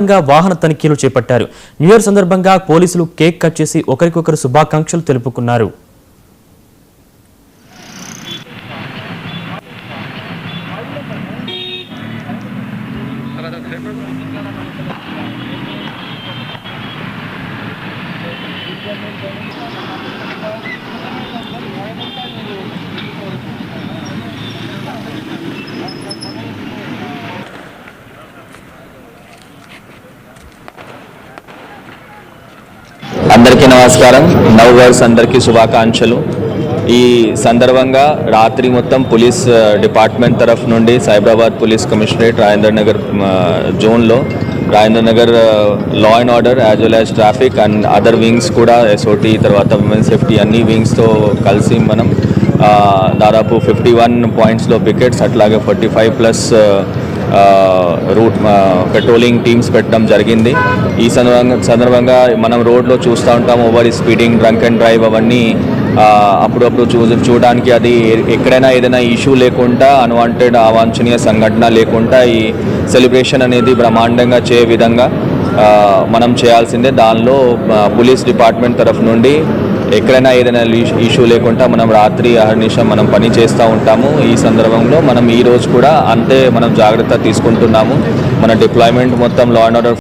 వాహన తనిఖీలు చేపట్టారు. న్యూ ఇయర్ సందర్భంగా పోలీసులు కేక్ కట్ చేసి ఒకరికొకరు శుభాకాంక్షలు తెలుపుకున్నారు. అందరికీ నమస్కారం. నవవర్ష్ అందరికీ శుభాకాంక్షలు. ఈ సందర్భంగా రాత్రి మొత్తం పోలీస్ డిపార్ట్మెంట్ తరఫు నుండి సైబరాబాద్ పోలీస్ కమిషనరేట్ రాజేంద్ర నగర్ జోన్లో Rajendra Nagar law and order as well as traffic and other wings కూడా ఎస్ఓటీ తర్వాత విమెన్ సేఫ్టీ అన్ని వింగ్స్తో కలిసి మనం దాదాపు 51 పాయింట్స్లో పికెట్స్ అట్లాగే 45+ రూట్ పెట్రోలింగ్ టీమ్స్ పెట్టడం జరిగింది. ఈ సందర్భంగా మనం రోడ్లో చూస్తూ ఉంటాం over speeding, drunk and drive అవన్నీ అప్పుడప్పుడు చూడడానికి అది ఎక్కడైనా ఏదైనా ఇష్యూ లేకుండా అన్వాంటెడ్ అవాంఛనీయ సంఘటన లేకుండా ఈ సెలబ్రేషన్ అనేది బ్రహ్మాండంగా చేయే విధంగా మనం చేయాల్సిందే. దానిలో పోలీస్ డిపార్ట్మెంట్ తరఫు నుండి ఎక్కడైనా ఏదైనా ఇష్యూ లేకుండా మనం రాత్రి అహర్నిశం మనం పని చేస్తూ ఉంటాము. ఈ సందర్భంలో మనం ఈరోజు కూడా అంతే మనం జాగ్రత్త తీసుకుంటున్నాము. మన డిప్లాయ్మెంట్ మొత్తం లా అండ్ ఆర్డర్